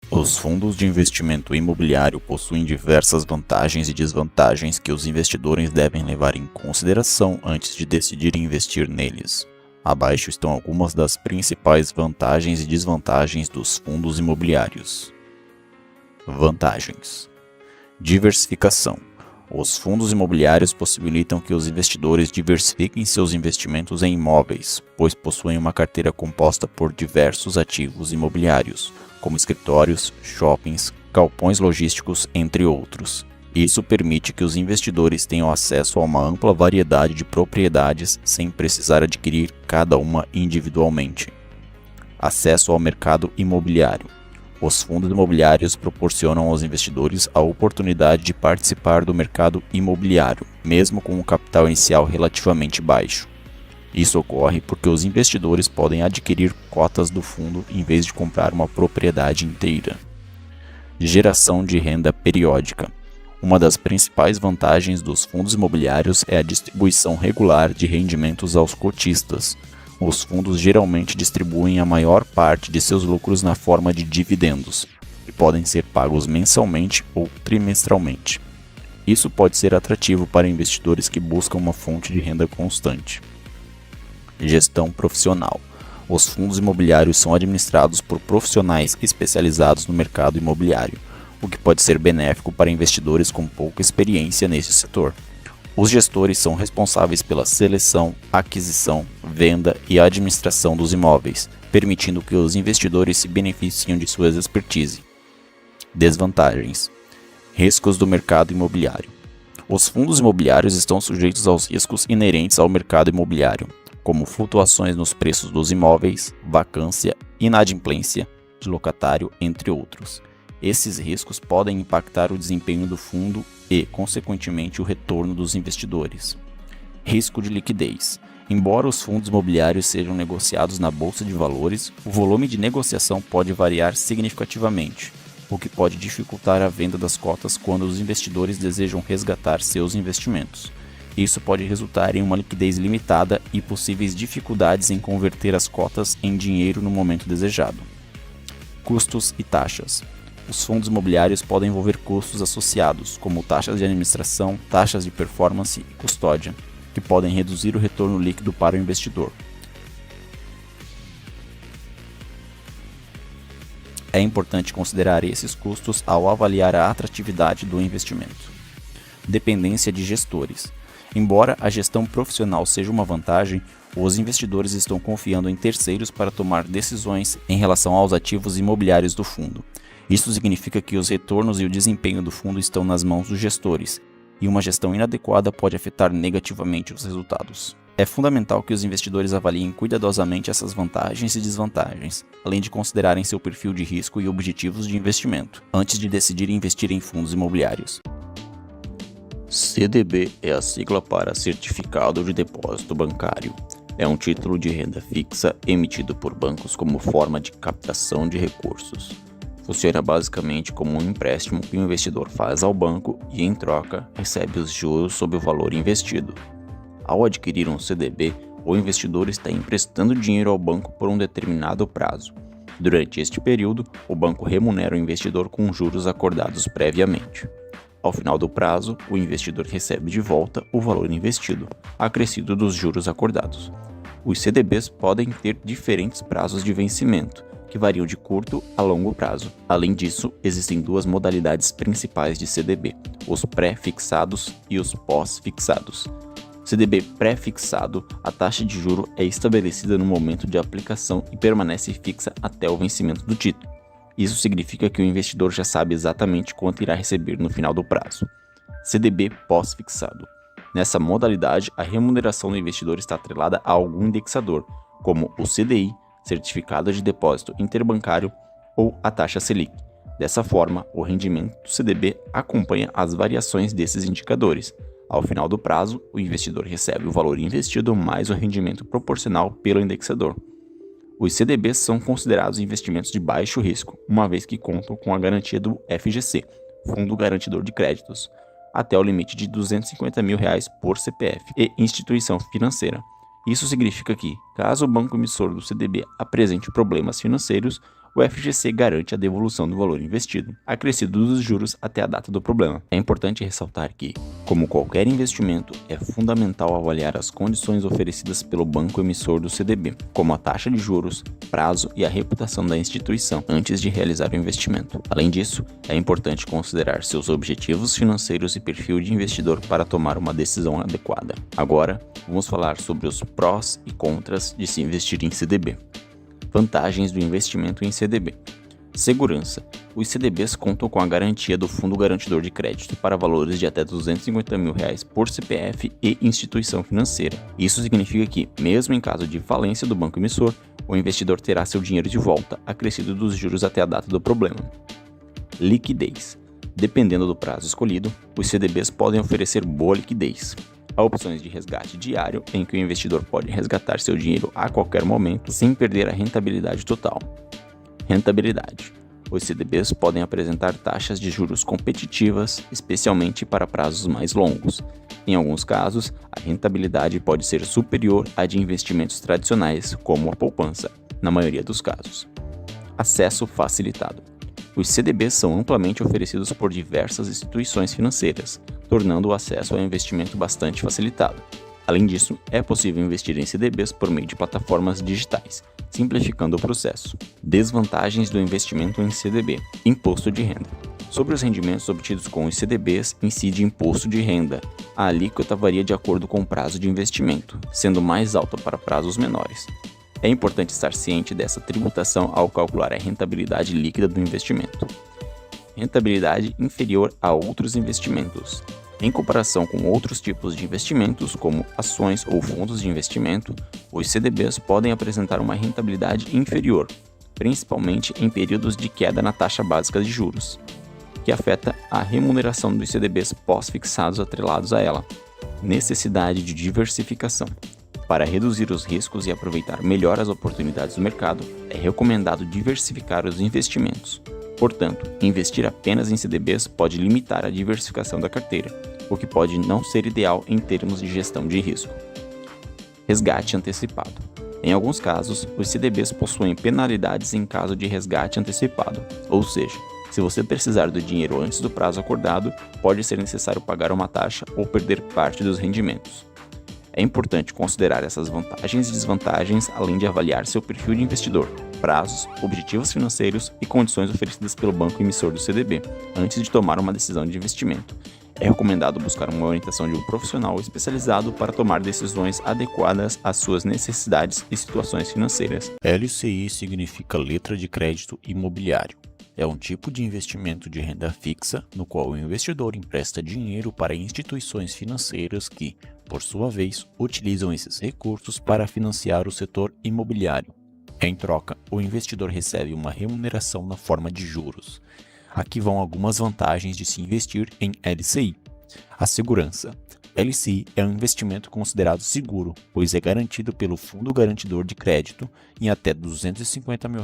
Os fundos de investimento imobiliário possuem diversas vantagens e desvantagens que os investidores devem levar em consideração antes de decidirem investir neles. Abaixo estão algumas das principais vantagens e desvantagens dos fundos imobiliários. Vantagens: diversificação. Os fundos imobiliários possibilitam que os investidores diversifiquem seus investimentos em imóveis, pois possuem uma carteira composta por diversos ativos imobiliários, como escritórios, shoppings, galpões logísticos, entre outros. Isso permite que os investidores tenham acesso a uma ampla variedade de propriedades sem precisar adquirir cada uma individualmente. Acesso ao mercado imobiliário. Os fundos imobiliários proporcionam aos investidores a oportunidade de participar do mercado imobiliário, mesmo com um capital inicial relativamente baixo. Isso ocorre porque os investidores podem adquirir cotas do fundo em vez de comprar uma propriedade inteira. Geração de renda periódica. Uma das principais vantagens dos fundos imobiliários é a distribuição regular de rendimentos aos cotistas. Os fundos geralmente distribuem a maior parte de seus lucros na forma de dividendos, que podem ser pagos mensalmente ou trimestralmente. Isso pode ser atrativo para investidores que buscam uma fonte de renda constante. Gestão profissional. Os fundos imobiliários são administrados por profissionais especializados no mercado imobiliário, o que pode ser benéfico para investidores com pouca experiência nesse setor. Os gestores são responsáveis pela seleção, aquisição, venda e administração dos imóveis, permitindo que os investidores se beneficiem de sua expertise. Desvantagens: riscos do mercado imobiliário. Os fundos imobiliários estão sujeitos aos riscos inerentes ao mercado imobiliário, como flutuações nos preços dos imóveis, vacância, inadimplência de locatário, entre outros. Esses riscos podem impactar o desempenho do fundo e, consequentemente, o retorno dos investidores. Risco de liquidez. Embora os fundos imobiliários sejam negociados na bolsa de valores, o volume de negociação pode variar significativamente, o que pode dificultar a venda das cotas quando os investidores desejam resgatar seus investimentos. Isso pode resultar em uma liquidez limitada e possíveis dificuldades em converter as cotas em dinheiro no momento desejado. Custos e taxas. Os fundos imobiliários podem envolver custos associados, como taxas de administração, taxas de performance e custódia, que podem reduzir o retorno líquido para o investidor. É importante considerar esses custos ao avaliar a atratividade do investimento. Dependência de gestores. Embora a gestão profissional seja uma vantagem, os investidores estão confiando em terceiros para tomar decisões em relação aos ativos imobiliários do fundo. Isso significa que os retornos e o desempenho do fundo estão nas mãos dos gestores, e uma gestão inadequada pode afetar negativamente os resultados. É fundamental que os investidores avaliem cuidadosamente essas vantagens e desvantagens, além de considerarem seu perfil de risco e objetivos de investimento, antes de decidir investir em fundos imobiliários. CDB é a sigla para Certificado de Depósito Bancário. É um título de renda fixa emitido por bancos como forma de captação de recursos. Funciona basicamente como um empréstimo que o investidor faz ao banco e, em troca, recebe os juros sobre o valor investido. Ao adquirir um CDB, o investidor está emprestando dinheiro ao banco por um determinado prazo. Durante este período, o banco remunera o investidor com juros acordados previamente. Ao final do prazo, o investidor recebe de volta o valor investido, acrescido dos juros acordados. Os CDBs podem ter diferentes prazos de vencimento, que variam de curto a longo prazo. Além disso, existem duas modalidades principais de CDB, os pré-fixados e os pós-fixados. CDB pré-fixado, a taxa de juro é estabelecida no momento de aplicação e permanece fixa até o vencimento do título. Isso significa que o investidor já sabe exatamente quanto irá receber no final do prazo. CDB pós-fixado. Nessa modalidade, a remuneração do investidor está atrelada a algum indexador, como o CDI, Certificado de Depósito Interbancário, ou a taxa Selic. Dessa forma, o rendimento do CDB acompanha as variações desses indicadores. Ao final do prazo, o investidor recebe o valor investido mais o rendimento proporcional pelo indexador. Os CDBs são considerados investimentos de baixo risco, uma vez que contam com a garantia do FGC, Fundo Garantidor de Créditos, até o limite de R$ 250 mil por CPF e instituição financeira. Isso significa que, caso o banco emissor do CDB apresente problemas financeiros, o FGC garante a devolução do valor investido, acrescido dos juros até a data do problema. É importante ressaltar que, como qualquer investimento, é fundamental avaliar as condições oferecidas pelo banco emissor do CDB, como a taxa de juros, prazo e a reputação da instituição, antes de realizar o investimento. Além disso, é importante considerar seus objetivos financeiros e perfil de investidor para tomar uma decisão adequada. Agora, vamos falar sobre os prós e contras de se investir em CDB. Vantagens do investimento em CDB. Segurança. Os CDBs contam com a garantia do Fundo Garantidor de Crédito para valores de até R$ 250 mil por CPF e instituição financeira. Isso significa que, mesmo em caso de falência do banco emissor, o investidor terá seu dinheiro de volta, acrescido dos juros até a data do problema. Liquidez. Dependendo do prazo escolhido, os CDBs podem oferecer boa liquidez. Há opções de resgate diário, em que o investidor pode resgatar seu dinheiro a qualquer momento sem perder a rentabilidade total. Rentabilidade. Os CDBs podem apresentar taxas de juros competitivas, especialmente para prazos mais longos. Em alguns casos, a rentabilidade pode ser superior à de investimentos tradicionais, como a poupança, na maioria dos casos. Acesso facilitado. Os CDBs são amplamente oferecidos por diversas instituições financeiras, tornando o acesso ao investimento bastante facilitado. Além disso, é possível investir em CDBs por meio de plataformas digitais, simplificando o processo. Desvantagens do investimento em CDB. Imposto de renda. Sobre os rendimentos obtidos com os CDBs, incide imposto de renda. A alíquota varia de acordo com o prazo de investimento, sendo mais alta para prazos menores. É importante estar ciente dessa tributação ao calcular a rentabilidade líquida do investimento. Rentabilidade inferior a outros investimentos. Em comparação com outros tipos de investimentos, como ações ou fundos de investimento, os CDBs podem apresentar uma rentabilidade inferior, principalmente em períodos de queda na taxa básica de juros, que afeta a remuneração dos CDBs pós-fixados atrelados a ela. Necessidade de diversificação. Para reduzir os riscos e aproveitar melhor as oportunidades do mercado, é recomendado diversificar os investimentos. Portanto, investir apenas em CDBs pode limitar a diversificação da carteira, o que pode não ser ideal em termos de gestão de risco. Resgate antecipado. Em alguns casos, os CDBs possuem penalidades em caso de resgate antecipado, ou seja, se você precisar do dinheiro antes do prazo acordado, pode ser necessário pagar uma taxa ou perder parte dos rendimentos. É importante considerar essas vantagens e desvantagens, além de avaliar seu perfil de investidor, prazos, objetivos financeiros e condições oferecidas pelo banco emissor do CDB, antes de tomar uma decisão de investimento. É recomendado buscar uma orientação de um profissional especializado para tomar decisões adequadas às suas necessidades e situações financeiras. LCI significa Letra de Crédito Imobiliário. É um tipo de investimento de renda fixa no qual o investidor empresta dinheiro para instituições financeiras que, por sua vez, utilizam esses recursos para financiar o setor imobiliário. Em troca, o investidor recebe uma remuneração na forma de juros. Aqui vão algumas vantagens de se investir em LCI. A segurança. LCI é um investimento considerado seguro, pois é garantido pelo Fundo Garantidor de Crédito em até R$ 250 mil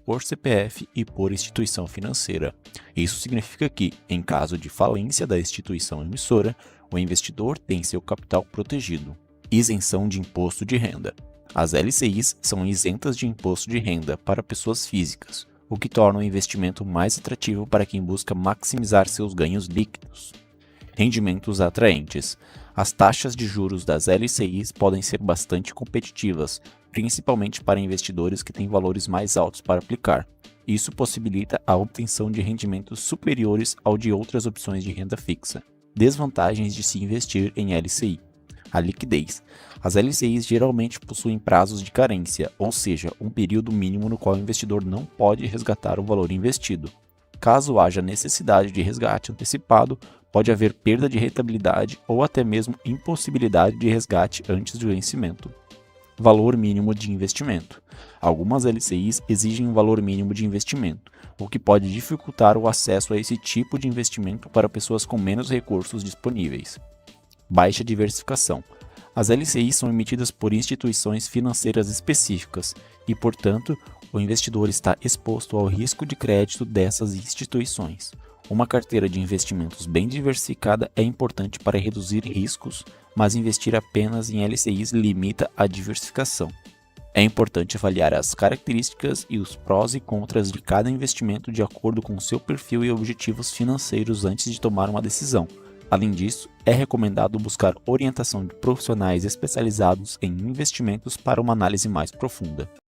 por CPF e por instituição financeira. Isso significa que, em caso de falência da instituição emissora, o investidor tem seu capital protegido. Isenção de imposto de renda. As LCIs são isentas de imposto de renda para pessoas físicas, o que torna o investimento mais atrativo para quem busca maximizar seus ganhos líquidos. Rendimentos atraentes. As taxas de juros das LCIs podem ser bastante competitivas, principalmente para investidores que têm valores mais altos para aplicar. Isso possibilita a obtenção de rendimentos superiores ao de outras opções de renda fixa. Desvantagens de se investir em LCI. A liquidez. As LCIs geralmente possuem prazos de carência, ou seja, um período mínimo no qual o investidor não pode resgatar o valor investido. Caso haja necessidade de resgate antecipado, pode haver perda de rentabilidade ou até mesmo impossibilidade de resgate antes do vencimento. Valor mínimo de investimento. Algumas LCIs exigem um valor mínimo de investimento, o que pode dificultar o acesso a esse tipo de investimento para pessoas com menos recursos disponíveis. Baixa diversificação. As LCIs são emitidas por instituições financeiras específicas e, portanto, o investidor está exposto ao risco de crédito dessas instituições. Uma carteira de investimentos bem diversificada é importante para reduzir riscos, mas investir apenas em LCIs limita a diversificação. É importante avaliar as características e os prós e contras de cada investimento de acordo com seu perfil e objetivos financeiros antes de tomar uma decisão. Além disso, é recomendado buscar orientação de profissionais especializados em investimentos para uma análise mais profunda.